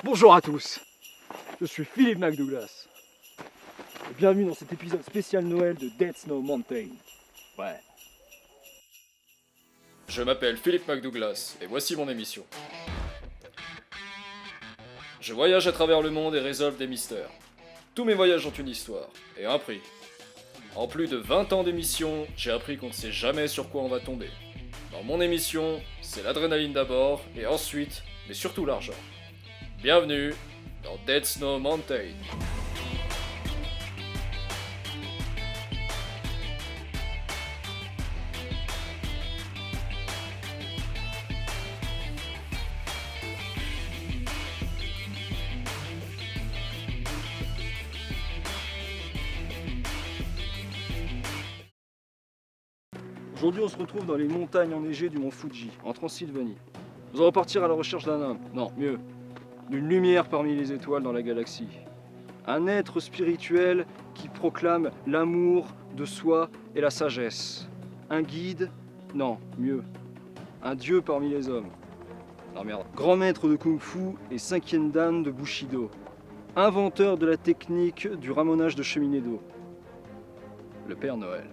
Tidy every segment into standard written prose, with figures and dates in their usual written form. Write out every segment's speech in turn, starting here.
Bonjour à tous, je suis Philippe McDouglas. Et bienvenue dans cet épisode spécial Noël de Dead Snow Mountain. Ouais. Je m'appelle Philippe McDouglas et voici mon émission. Je voyage à travers le monde et résolve des mystères. Tous mes voyages ont une histoire et un prix. En plus de 20 ans d'émission, j'ai appris qu'on ne sait jamais sur quoi on va tomber. Dans mon émission, c'est l'adrénaline d'abord et ensuite, mais surtout l'argent. Bienvenue dans Dead Snow Mountain. Aujourd'hui, on se retrouve dans les montagnes enneigées du mont Fuji, en Transylvanie. Nous allons partir à la recherche d'un homme, non, mieux, d'une lumière parmi les étoiles dans la galaxie. Un être spirituel qui proclame l'amour de soi et la sagesse. Un guide, non, mieux, un dieu parmi les hommes. Non merde. Grand maître de kung-fu et 5e dan de Bushido. Inventeur de la technique du ramonage de cheminée d'eau. Le Père Noël.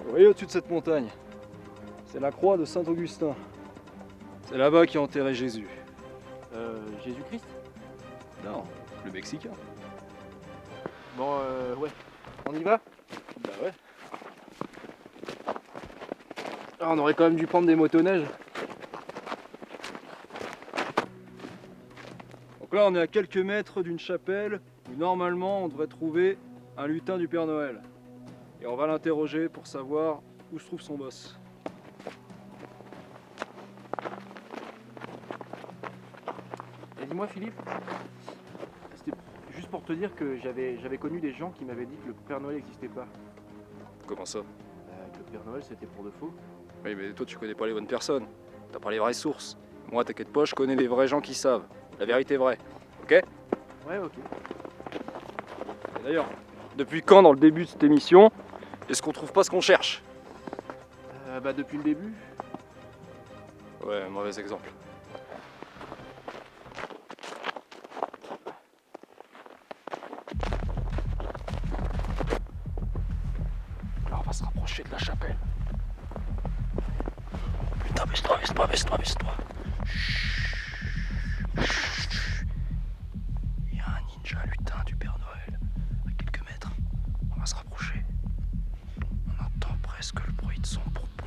Vous voyez au-dessus de cette montagne, c'est la croix de Saint-Augustin. C'est là-bas qu'est enterré Jésus. Jésus-Christ? Non, le Mexicain. Bon, ouais. On y va? Bah ouais. Ah, on aurait quand même dû prendre des motoneiges. Donc là, on est à quelques mètres d'une chapelle où normalement on devrait trouver un lutin du Père Noël. Et on va l'interroger pour savoir où se trouve son boss. Et dis-moi, Philippe, c'était juste pour te dire que j'avais connu des gens qui m'avaient dit que le Père Noël n'existait pas. Comment ça? Que le Père Noël c'était pour de faux. Oui, mais toi tu connais pas les bonnes personnes. T'as pas les vraies sources. Moi, t'inquiète pas, je connais des vrais gens qui savent. La vérité est vraie. Ok? Ouais, ok. Et d'ailleurs, depuis quand dans le début de cette émission, est-ce qu'on trouve pas ce qu'on cherche? Bah depuis le début. Ouais, mauvais exemple. Là, on va se rapprocher de la chapelle. Putain, baisse-toi. Il y a un ninja lutin du Père Noël, à quelques mètres. On va se rapprocher. On entend presque le bruit de son pompon.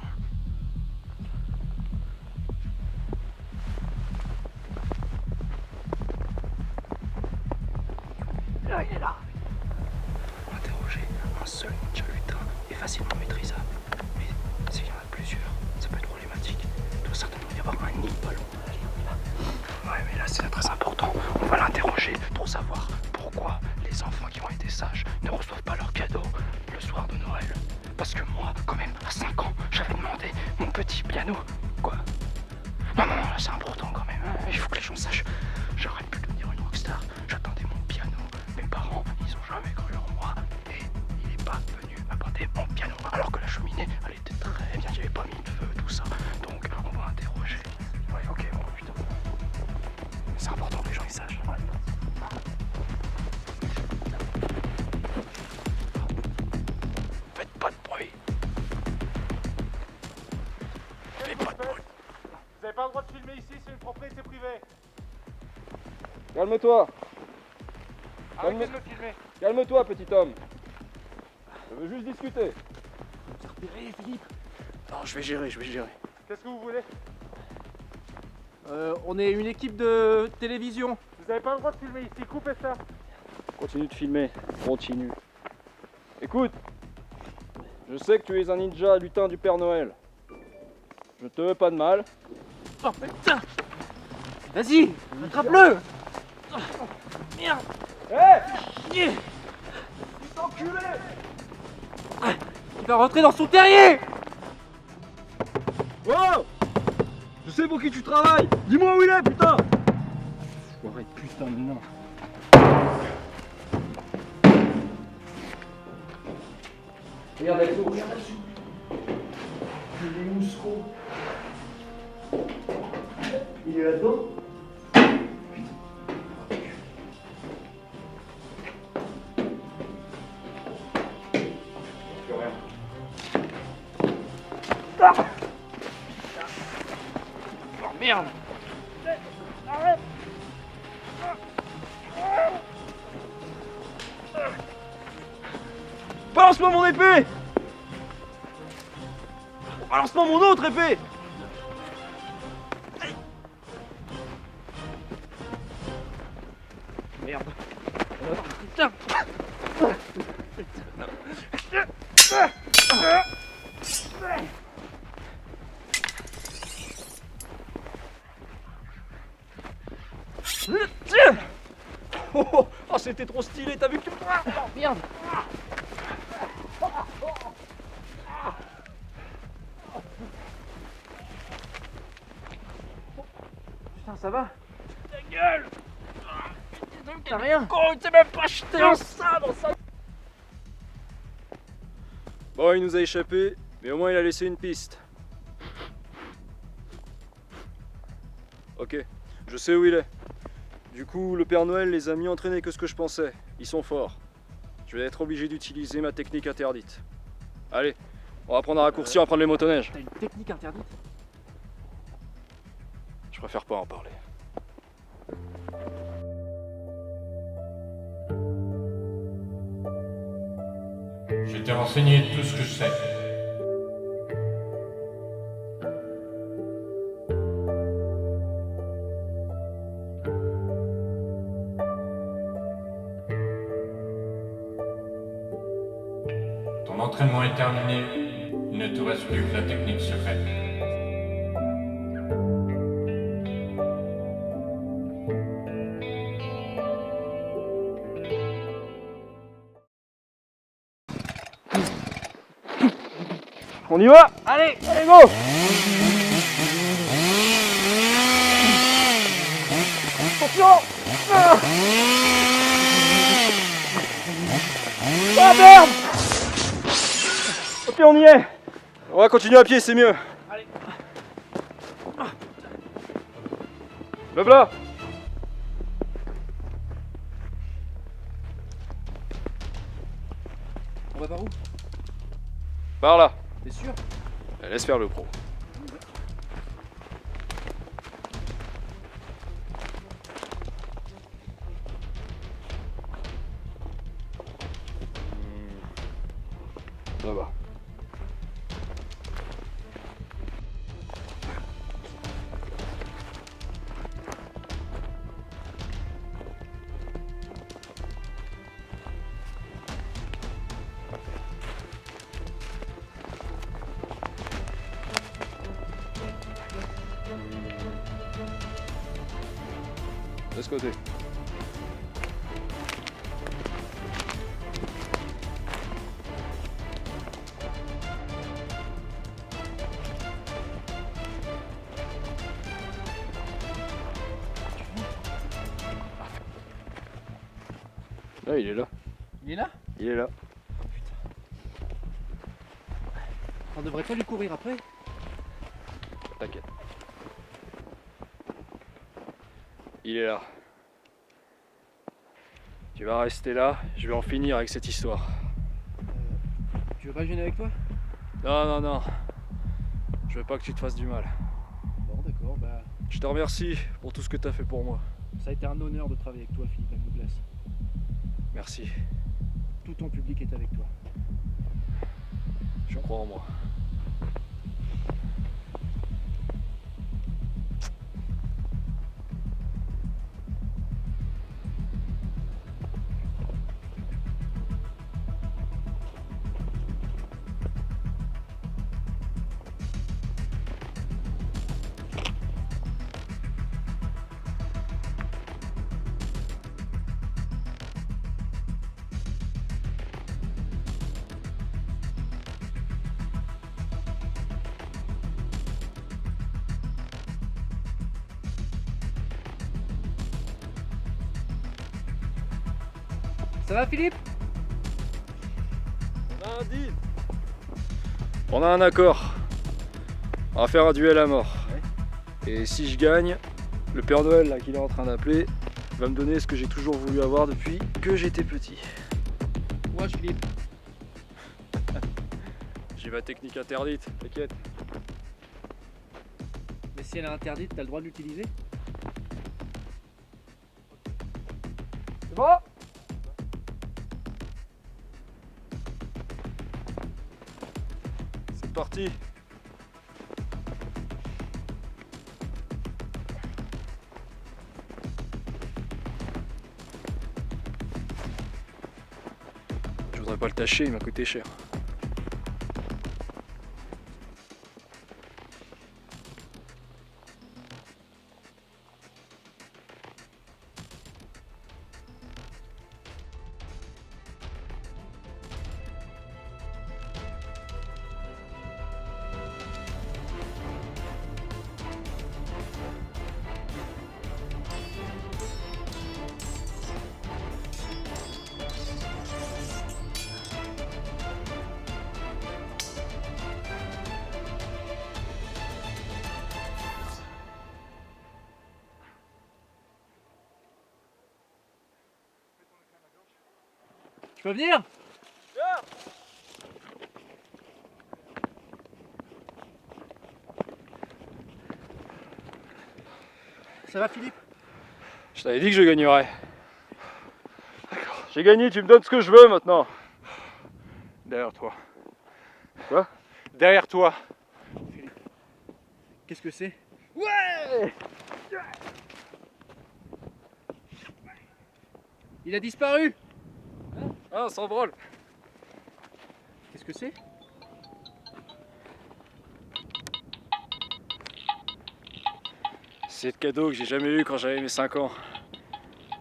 Là, il est là. Interroger un seul ninja lutin est facilement maîtrisable. Mais s'il y en a plusieurs, ça peut être problématique. Il doit certainement y avoir un nid ballon. Ouais, mais là c'est très important. On va l'interroger pour savoir pourquoi les enfants qui ont été sages ne reçoivent pas leurs cadeaux le soir de Noël. Parce que moi, quand même, à 5 ans, j'avais demandé mon petit piano. Quoi? Non, là c'est important quand même. Hein. Il faut que les gens sachent. J'aurais pu devenir une rockstar. J'attendais mon piano. Mes parents, ils ont jamais cru en moi. Et il n'est pas venu apporter mon piano. Alors que la cheminée, elle était très bien. J'avais pas mis de feu, tout ça. Donc, on va interroger. Ouais, ok, bon, putain. C'est important que les gens ils sachent. Ouais. Faites pas de bruit. Faites pas de bruit. Vous avez pas le droit de filmer ici, c'est une propriété privée. Calme-toi. Arrêtez de me filmer. Calme-toi, petit homme. Je veux juste discuter. Repérez, Philippe. Non, je vais gérer. Qu'est-ce que vous voulez? On est une équipe de télévision. Vous avez pas le droit de filmer ici, coupez ça. Continue de filmer. Continue. Écoute. Je sais que tu es un ninja lutin du Père Noël. Je te veux pas de mal. Oh putain! Vas-y, attrape-le! Oh, merde! Hé! Il va rentrer dans son terrier! Oh! Je sais pour qui tu travailles! Dis-moi où il est, putain! Ouais, putain de nain. Regarde là-dessous, regarde là-desssus. Les mousseaux. est là-dedans. Plus rien. Oh merde! Balance-moi mon épée! Balance-moi mon autre épée! Merde. Putain! Oh, c'était trop stylé, t'as vu que... Oh, merde! Putain, ça va? Ta gueule! T'as rien? Oh, il s'est même pas jeté un sabre, ça! Bon, il nous a échappé, mais au moins il a laissé une piste. Ok, je sais où il est. Du coup, le Père Noël les a mieux entraînés que ce que je pensais. Ils sont forts. Je vais être obligé d'utiliser ma technique interdite. Allez, on va prendre un raccourci, on va prendre les motoneiges. T'as une technique interdite? Je préfère pas en parler. Je t'ai renseigné tout ce que je sais. Ton entraînement est terminé. Il ne te reste plus que la technique secrète. On y va! Allez, allez, go! Attention! Ah merde! Ok, on y est! On va continuer à pied, c'est mieux. Allez. Lève là. On va par où? Par là. T'es sûr? Laisse faire le pro. Là-bas. De ce côté. Là, il est là. Il est là? Il est là. On devrait pas lui courir après? T'inquiète. Il est là. Tu vas rester là, je vais en finir avec cette histoire. Tu veux pas gêner avec toi? Non, non, non. Je veux pas que tu te fasses du mal. Bon, d'accord, bah Je te remercie pour tout ce que tu as fait pour moi. ça a été un honneur de travailler avec toi, Philippe Douglas. Merci. Tout ton public est avec toi. Je crois en moi. Ça va, Philippe? On a un deal. On a un accord. On va faire un duel à mort. Et si je gagne, Le Père Noël là qu'il est en train d'appeler va me donner ce que j'ai toujours voulu avoir depuis que j'étais petit. Courage Philippe. J'ai ma technique interdite, t'inquiète. Mais si elle est interdite, t'as le droit de l'utiliser? C'est bon? C'est parti. Je voudrais pas le tâcher, il m'a coûté cher. Je peux venir? Ça va Philippe? Je t'avais dit que je gagnerais. J'ai gagné, tu me donnes ce que je veux maintenant. Derrière toi. Quoi? Derrière toi. Qu'est-ce que c'est? Ouais! Il a disparu! Ah, sans branle. Qu'est-ce que c'est? C'est le cadeau que j'ai jamais eu quand j'avais mes 5 ans.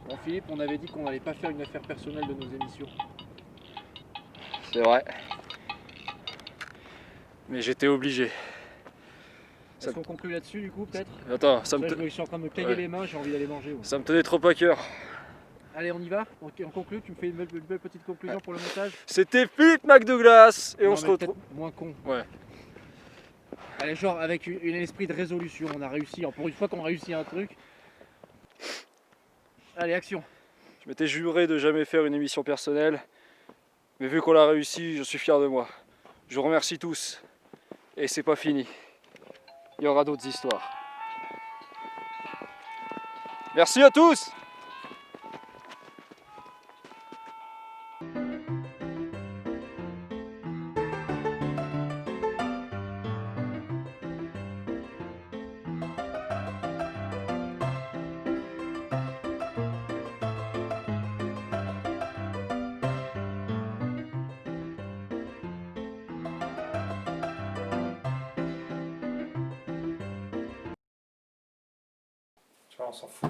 Bon Philippe, on avait dit qu'on n'allait pas faire une affaire personnelle de nos émissions. C'est vrai. Mais j'étais obligé. Est-ce qu'on conclut là-dessus du coup peut-être? Attends, Je suis en train de me claquer Ouais. les mains, j'ai envie d'aller manger. ça me tenait trop à cœur. Allez, on y va? On conclut? Tu me fais une belle petite conclusion pour le montage? C'était Philippe McDouglas et on Non, se mais retrouve. peut-être moins con. Ouais. Allez, genre avec un esprit de résolution, on a réussi. Pour une fois qu'on réussit un truc. Allez, action. Je m'étais juré de jamais faire une émission personnelle, mais vu qu'on l'a réussi, je suis fier de moi. Je vous remercie tous. Et c'est pas fini. Il y aura d'autres histoires. Merci à tous! Tu vois, on s'en fout.